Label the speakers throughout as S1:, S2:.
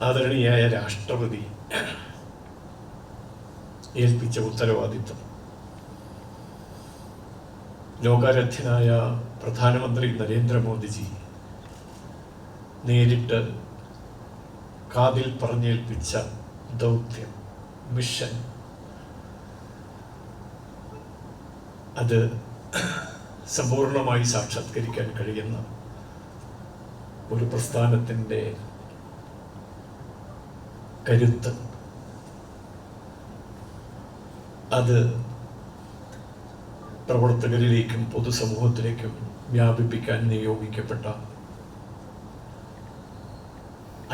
S1: ആദരണീയായ രാഷ്ട്രപതി ഏൽപ്പിച്ച ഉത്തരവാദിത്വം ലോകാരാധ്യനായ പ്രധാനമന്ത്രി നരേന്ദ്രമോദിജി നേരിട്ട് കാതിൽ പറഞ്ഞേൽപ്പിച്ച ദൗത്യം, മിഷൻ, അത് സമ്പൂർണമായി സാക്ഷാത്കരിക്കാൻ കഴിയുന്ന ഒരു പ്രസ്ഥാനത്തിൻ്റെ കരുത്ത്, അത് പ്രവർത്തകരിലേക്കും പൊതുസമൂഹത്തിലേക്കും വ്യാപിപ്പിക്കാൻ നിയോഗിക്കപ്പെട്ട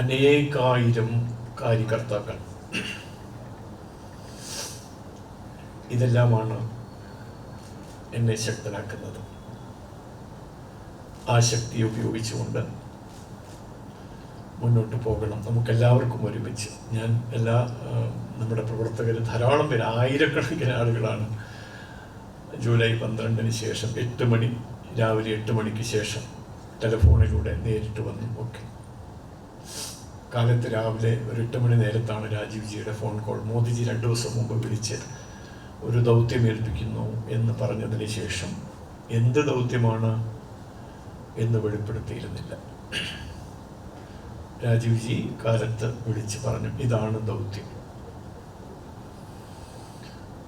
S1: അനേകായിരം കാര്യകർത്താക്കൾ, ഇതെല്ലാമാണ് എന്നെ ശക്തനാക്കുന്നത്. ആ ശക്തി ഉപയോഗിച്ചുകൊണ്ട് മുന്നോട്ട് പോകണം നമുക്കെല്ലാവർക്കും ഒരുമിച്ച്. ഞാൻ നമ്മുടെ പ്രവർത്തകർ ധാരാളം പേര്, ആയിരക്കണക്കിന് ആളുകളാണ് ജൂലൈ 12-ന് ശേഷം 8 മണി, രാവിലെ 8 മണിക്ക് ശേഷം ടെലിഫോണിലൂടെ നേരിട്ട് വന്നു. ഓക്കെ, കാലത്ത് രാവിലെ ഒരു 8 മണി നേരത്താണ് രാജീവ്ജിയുടെ ഫോൺ കോൾ. മോദിജി 2 ദിവസം മുമ്പ് വിളിച്ച് ഒരു ദൗത്യം ഏൽപ്പിക്കുന്നു എന്ന് പറഞ്ഞതിന് ശേഷം എന്ത് ദൗത്യമാണ് എന്ന് വെളിപ്പെടുത്തിയിരുന്നില്ല. രാജീവ്ജി കാലത്ത് വിളിച്ച് പറഞ്ഞു, ഇതാണ് ദൗത്യം.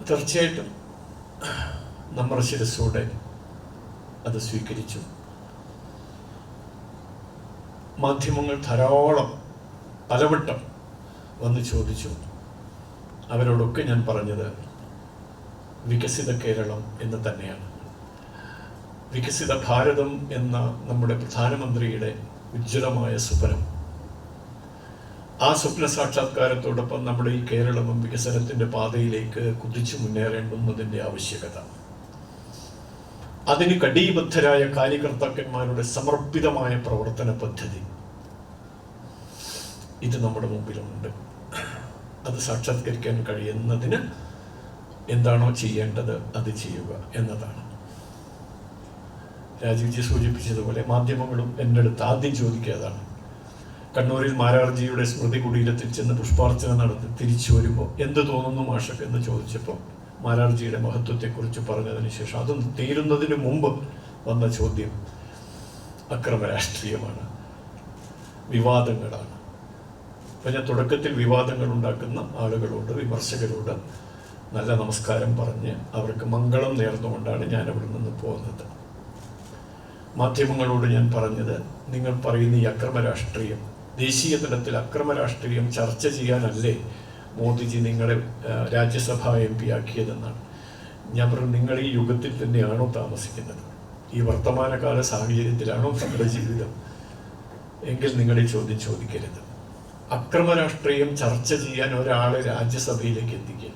S1: തീർച്ചയായിട്ടും നമ്മൾ ശിരസ്സോടെ അത് സ്വീകരിച്ചു. മാധ്യമങ്ങൾ ധാരാളം പലവട്ടം വന്ന് ചോദിച്ചു. അവരോടൊക്കെ ഞാൻ പറഞ്ഞത് വികസിത കേരളം എന്ന് തന്നെയാണ്. വികസിത ഭാരതം എന്ന നമ്മുടെ പ്രധാനമന്ത്രിയുടെ ഉജ്ജ്വലമായ സ്വപ്നം, ആ സ്വപ്ന സാക്ഷാത്കാരത്തോടൊപ്പം നമ്മുടെ ഈ കേരളവും വികസനത്തിൻ്റെ പാതയിലേക്ക് കുതിച്ചു മുന്നേറേണ്ടുന്നതിൻ്റെ ആവശ്യകത, അതിന് കടീബദ്ധരായ കാര്യകർത്താക്കന്മാരുടെ സമർപ്പിതമായ പ്രവർത്തന പദ്ധതി, ഇത് നമ്മുടെ മുമ്പിലുണ്ട്. അത് സാക്ഷാത്കരിക്കാൻ കഴിയുന്നതിന് എന്താണോ ചെയ്യേണ്ടത് അത് ചെയ്യുക എന്നതാണ്. രാജീവ്ജി സൂചിപ്പിച്ചതുപോലെ മാധ്യമങ്ങളും എൻ്റെ അടുത്ത് ആദ്യം ചോദിക്കാതാണ്. കണ്ണൂരിൽ മാരാർജിയുടെ സ്മൃതി കുടീരത്തിൽ ചെന്ന് പുഷ്പാർച്ചന നടത്തി തിരിച്ചു വരുമ്പോൾ എന്ത് തോന്നുന്നു മാഷക്ക് എന്ന് ചോദിച്ചപ്പോൾ മാരാർജിയുടെ മഹത്വത്തെക്കുറിച്ച് പറഞ്ഞതിന് ശേഷം അതും തീരുന്നതിന് മുമ്പ് വന്ന ചോദ്യം അക്രമരാഷ്ട്രീയമാണ്, വിവാദങ്ങളാണ്. അപ്പം ഞാൻ തുടക്കത്തിൽ വിവാദങ്ങൾ ഉണ്ടാക്കുന്ന ആളുകളോട്, വിമർശകരോട് നല്ല നമസ്കാരം പറഞ്ഞ് അവർക്ക് മംഗളം നേർന്നുകൊണ്ടാണ് ഞാൻ അവിടെ നിന്ന് പോകുന്നത്. മാധ്യമങ്ങളോട് ഞാൻ പറഞ്ഞത്, നിങ്ങൾ പറയുന്ന ഈ അക്രമരാഷ്ട്രീയം, ദേശീയ തലത്തിൽ അക്രമരാഷ്ട്രീയം ചർച്ച ചെയ്യാനല്ലേ മോദിജി നിങ്ങളെ രാജ്യസഭാ MP ആക്കിയതെന്നാണ്. ഞാൻ പറഞ്ഞു, നിങ്ങൾ ഈ യുഗത്തിൽ തന്നെയാണോ താമസിക്കുന്നത്? ഈ വർത്തമാനകാല സാഹചര്യത്തിലാണോ നിങ്ങളുടെ ജീവിതം? എങ്കിൽ നിങ്ങൾ ഈ ചോദ്യം ചോദിക്കരുത്. അക്രമരാഷ്ട്രീയം ചർച്ച ചെയ്യാൻ ഒരാളെ രാജ്യസഭയിലേക്ക് എത്തിക്കുക.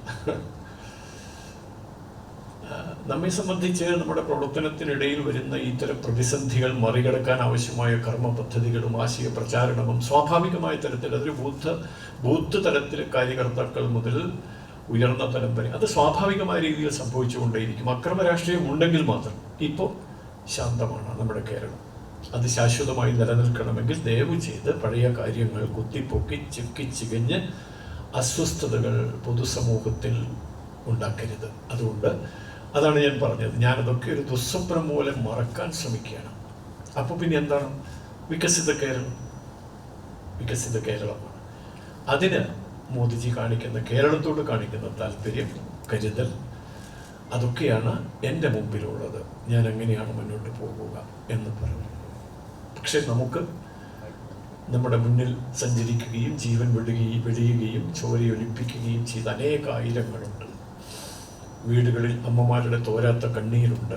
S1: നമ്മെ സംബന്ധിച്ച് നമ്മുടെ പ്രവർത്തനത്തിനിടയിൽ വരുന്ന ഇത്തരം പ്രതിസന്ധികൾ മറികടക്കാൻ ആവശ്യമായ കർമ്മ പദ്ധതികളും ആശയ പ്രചാരണവും സ്വാഭാവികമായ തലത്തിൽ, അതൊരു ബൂത്ത് തലത്തിൽ കാര്യകർത്താക്കൾ മുതൽ ഉയർന്ന തലം വരെ അത് സ്വാഭാവികമായ രീതിയിൽ സംഭവിച്ചുകൊണ്ടേയിരിക്കും. അക്രമരാഷ്ട്രീയം ഉണ്ടെങ്കിൽ മാത്രം. ഇപ്പോൾ ശാന്തമാണ് നമ്മുടെ കേരളം. അത് ശാശ്വതമായി നിലനിൽക്കണമെങ്കിൽ ദയവ് ചെയ്ത് പഴയ കാര്യങ്ങൾ കുത്തിപ്പൊക്കി ചിക്കിച്ചികഞ്ഞ് അസ്വസ്ഥതകൾ പൊതുസമൂഹത്തിൽ ഉണ്ടാക്കരുത്. അതുകൊണ്ട് അതാണ് ഞാൻ പറഞ്ഞത്, ഞാനതൊക്കെ ഒരു ദുസ്വപ്നം പോലെ മറക്കാൻ ശ്രമിക്കുകയാണ്. അപ്പോൾ പിന്നെ എന്താണ് വികസിത കേരളം? വികസിത കേരളമാണ്. അതിന് മോദിജി കാണിക്കുന്ന, കേരളത്തോട് കാണിക്കുന്ന താല്പര്യം, കരുതൽ, അതൊക്കെയാണ് എൻ്റെ മുമ്പിലുള്ളത്. ഞാൻ എങ്ങനെയാണ് മുന്നോട്ട് പോകുക എന്ന് പറഞ്ഞു. പക്ഷെ നമുക്ക് നമ്മുടെ മുന്നിൽ സഞ്ചരിക്കുകയും ജീവൻ വെടിയുകയും ചോരയൊലിപ്പിക്കുകയും ചെയ്ത അനേകായിരങ്ങളുണ്ട്. വീടുകളിൽ അമ്മമാരുടെ തോരാത്ത കണ്ണീരുണ്ട്.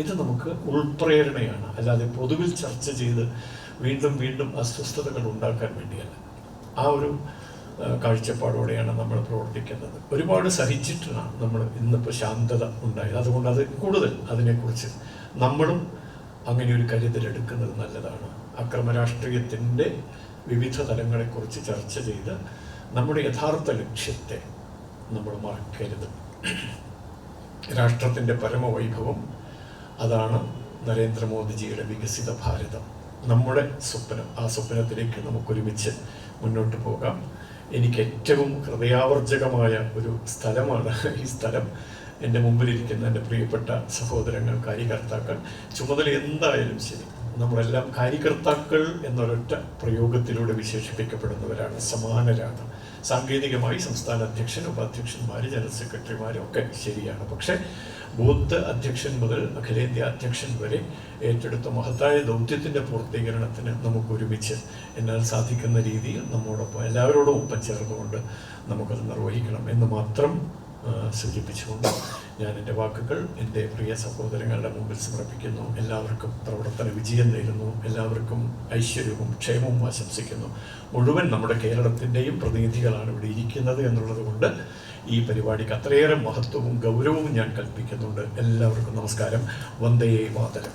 S1: ഇത് നമുക്ക് ഉൾപ്രേരണയാണ്, അല്ലാതെ പൊതുവിൽ ചർച്ച ചെയ്ത് വീണ്ടും വീണ്ടും അസ്വസ്ഥതകൾ ഉണ്ടാക്കാൻ വേണ്ടിയല്ല. ആ ഒരു കാഴ്ചപ്പാടോടെയാണ് നമ്മൾ പ്രവർത്തിക്കുന്നത്. ഒരുപാട് സഹിച്ചിട്ടാണ് നമ്മൾ ഇന്നിപ്പോൾ ശാന്തത ഉണ്ടായത്. അതുകൊണ്ട് അത് കൂടുതൽ അതിനെക്കുറിച്ച് നമ്മളും അങ്ങനെ ഒരു കരുതലെടുക്കുന്നത് നല്ലതാണ്. അക്രമരാഷ്ട്രീയത്തിൻ്റെ വിവിധ തലങ്ങളെക്കുറിച്ച് ചർച്ച ചെയ്ത് നമ്മുടെ യഥാർത്ഥ ലക്ഷ്യത്തെ നമ്മൾ മറക്കരുത്. രാഷ്ട്രത്തിൻ്റെ പരമവൈഭവം അതാണ് നരേന്ദ്രമോദിജിയുടെ വികസിത ഭാരതം. നമ്മുടെ സ്വപ്നം, ആ സ്വപ്നത്തിലേക്ക് നമുക്കൊരുമിച്ച് മുന്നോട്ട് പോകാം. എനിക്ക് ഏറ്റവും ഹൃദയാവർജകമായ ഒരു സ്ഥലമാണ് ഈ സ്ഥലം. എൻ്റെ മുമ്പിലിരിക്കുന്ന എൻ്റെ പ്രിയപ്പെട്ട സഹോദരങ്ങൾ, കാര്യകർത്താക്കൾ, ചുമതല എന്തായാലും ശരി, നമ്മളെല്ലാം കാര്യകർത്താക്കൾ എന്നൊരൊറ്റ പ്രയോഗത്തിലൂടെ വിശേഷിപ്പിക്കപ്പെടുന്നവരാണ്, സമാനരാണ്. സാങ്കേതികമായി സംസ്ഥാന അധ്യക്ഷൻ, ഉപാധ്യക്ഷന്മാർ, ജനറൽ സെക്രട്ടറിമാരും ഒക്കെ ശരിയാണ്. പക്ഷേ ബൂത്ത് അധ്യക്ഷൻ മുതൽ അഖിലേന്ത്യാ അധ്യക്ഷൻ വരെ ഏറ്റെടുത്ത മഹത്തായ ദൗത്യത്തിൻ്റെ പൂർത്തീകരണത്തിന് നമുക്ക് ഒരുമിച്ച് എന്നാൽ സാധിക്കുന്ന രീതിയിൽ നമ്മോടൊപ്പം എല്ലാവരോടും ഒപ്പം ചേർന്നുകൊണ്ട് നമുക്കത് നിർവഹിക്കണം എന്ന് മാത്രം സൂചിപ്പിച്ചുകൊണ്ട് ഞാൻ എൻ്റെ വാക്കുകൾ എൻ്റെ പ്രിയ സഹോദരങ്ങളുടെ മുമ്പിൽ സമർപ്പിക്കുന്നു. എല്ലാവർക്കും പ്രവർത്തന വിജയം നേരുന്നു. എല്ലാവർക്കും ഐശ്വര്യവും ക്ഷേമവും ആശംസിക്കുന്നു. മുഴുവൻ നമ്മുടെ കേരളത്തിൻ്റെയും പ്രതിനിധികളാണ് ഇവിടെ ഇരിക്കുന്നത് എന്നുള്ളത് കൊണ്ട് ഈ പരിപാടിക്ക് അത്രയേറെ മഹത്വവും ഗൗരവവും ഞാൻ കൽപ്പിക്കുന്നുണ്ട്. എല്ലാവർക്കും നമസ്കാരം. വന്ദേ മാതരം.